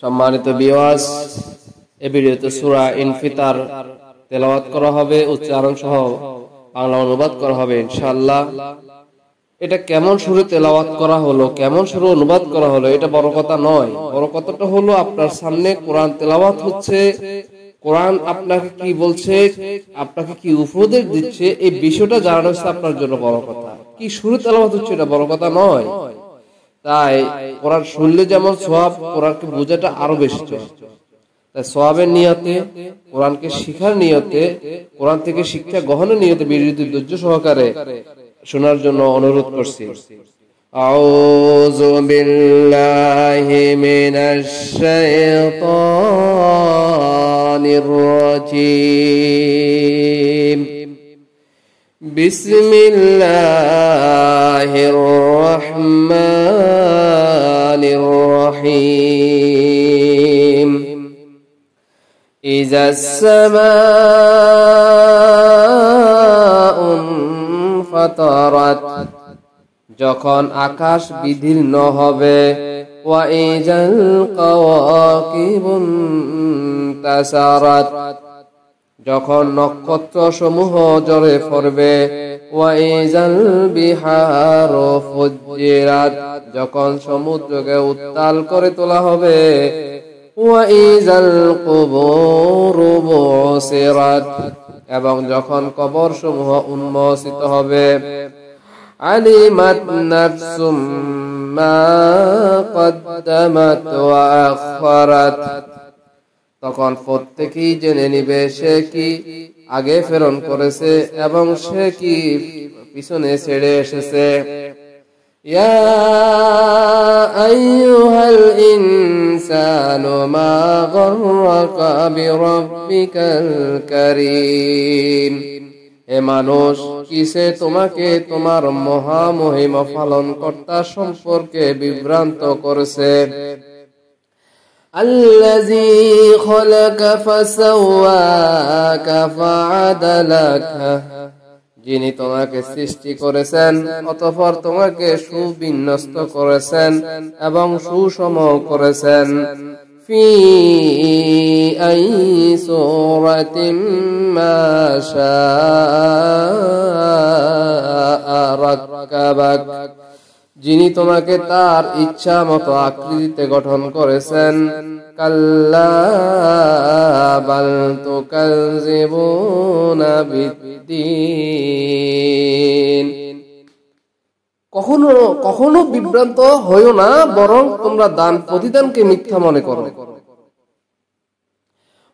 সম্মানিত ভিউয়ার্স, এই ভিডিওতে সূরা ইনফিতার তেলাওয়াত করা হবে, উচ্চারণ সহ বাংলা অনুবাদ করা হবে ইনশাআল্লাহ। এটা কেমন সুরে তেলাওয়াত করা হলো, কেমন সুরে অনুবাদ করা হলো, এটা বড় কথা নয়। বড় কথাটা হলো আপনার সামনে কোরআন তেলাওয়াত হচ্ছে, কোরআন আপনাকে কি বলছে, আপনাকে কি উপদেশ দিচ্ছে, এই বিষয়টা জানানো হচ্ছে আপনার জন্য বড় কথা। কি সুরে তেলাওয়াত হচ্ছে এটা বড় কথা নয়। তাই কোরআন শুনলে যেমন সওয়াব, কোরআনকে বোঝাটা আরো বেশি। তাই সওয়াবের নিয়তে, কোরআনকে শিখার নিয়তে, কোরআন থেকে শিক্ষা গ্রহণের নিয়তে বিরতি ধৈর্য সহকারে শোনার জন্য অনুরোধ করছি। আউযু বিল্লাহি মিনাশ শাইতানির রাজীম। বিসমিল্লাহির রাহমানির রাহিম। ইযাস সামাউ ফাতারাত, যখন আকাশ বিদীর্ণ হবে। ওয়া ইযাল কাওয়াকিবুন তাসারাত, যখন নক্ষত্র সমূহ জ্বলে পড়বে। ওয়া ইযাল বিহারু ফুজ্জিরাত, যখন সমুদ্রকে উত্তাল করে তোলা হবে। ওয়া ইযাল কুবুরু বুসিরাত, এবং যখন কবর সমূহ উন্মোচিত হবে। আলিমাত নাফসুম মা কদ্দামাত ওয়া আখখারাত, তখন প্রত্যেকেই জেনে নিবে সে কি আগে প্রেরণ করেছে এবং সে কি পিছনে ছেড়ে এসেছে। ইয়া আইয়ুহাল ইনসানু মা গররাকা বিরাব্বিকাল কারীম, হে মানুষ, কিসে তোমাকে তোমার মহামহিমা পালনকর্তা সম্পর্কে বিভ্রান্ত করেছে। আল্লাযী খালাকা ফাসাওয়াকা ফাআদালাকা, যিনি তোমাকে সৃষ্টি করেছেন অতঃপর তোমাকে সুবিন্যস্ত করেছেন এবং সুষম করেছেন। ফি আই সূরাতিন মা শাআ রাক্কাবাক, যিনি তোমাকে তার ইচ্ছা মতো আকৃতিতে গঠন করেছেন। কাল্লা বাল তুকাযযিবুনা বিদ্দীন, কখনো কখনো বিভ্রান্ত হইও না, বরং তোমরা দান প্রতিদানকে মিথ্যা মনে করো।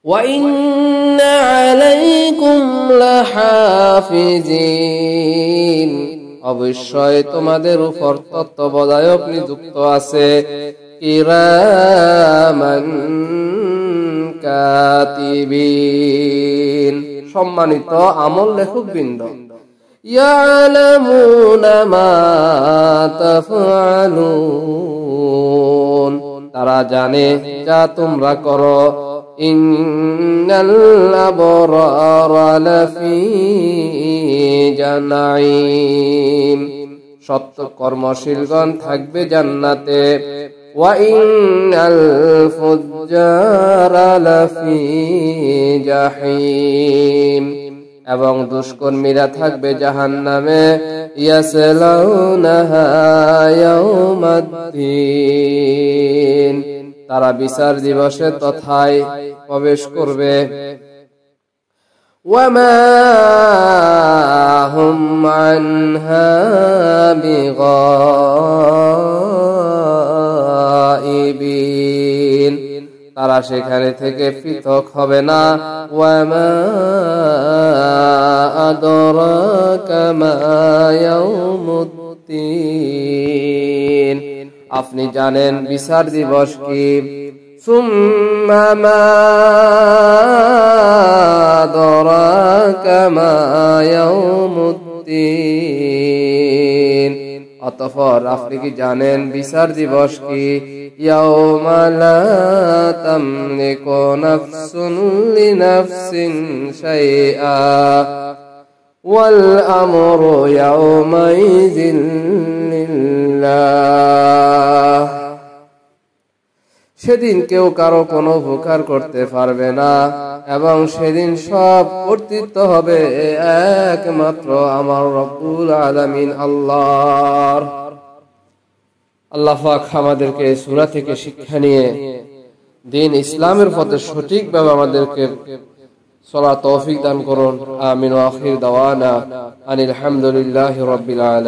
ওয়া ইন্না আলাইকুম লাহাফিজিন, অবশ্যই তোমাদের উপর তত্ত্বাবধায়ক নিযুক্ত আছে। কিরামান কাতিবিন, সম্মানিত আমল লেখক বৃন্দ। ইয়ালামুনা মা তাফআলুন, তারা জানে যা তোমরা করো। ইন্নাল আবরারা লাফি জান্নাতিন, সত্য কর্মশীলগণ থাকবে জান্নাতে। ওয়া ইন্নাল ফুজ্জারা লাফি জাহিম, এবং দুষ্কর্মীরা থাকবে জাহান্নামে। ইয়াসলাউনাহা ইয়াউমাদ্দিন, তারা বিচার দিবসে তথায় প্রবেশ করবে। ওয়ামা হুম আনহা বিগাইবিন, তারা সেখানে থেকে পৃথক হবে না। ওয়ামা আদরাকা মা ইয়াউমুদ্দিন, আপনি জানেন বিচার দিবস কি। সুম্মা মা আদরাকা মা ইয়াউমুদ্দিন, অতঃপর আপনি কি জানেন বিচার দিবস কি। ইয়াউমা লা তামলিকু নাফসুন লিনাফসিন শাইআ ওয়াল আমরু ইয়াউমাইযিন লিল্লাহ। সেদিন কেউ কারো কোনো উপকার করতে পারবে না এবং সেদিন সব কর্তৃত্ব হবে একমাত্র আমার রব্বুল আলামিন আল্লাহর। আল্লাহ পাক আমাদেরকে সূরা থেকে শিক্ষা নিয়ে দিন ইসলামের পথে সঠিকভাবে আমাদেরকে চলার তৌফিক দান করুন। আমিন ওয়া আখির দাওয়ানা আনিল হামদুলিল্লাহি রাব্বিল আলামিন।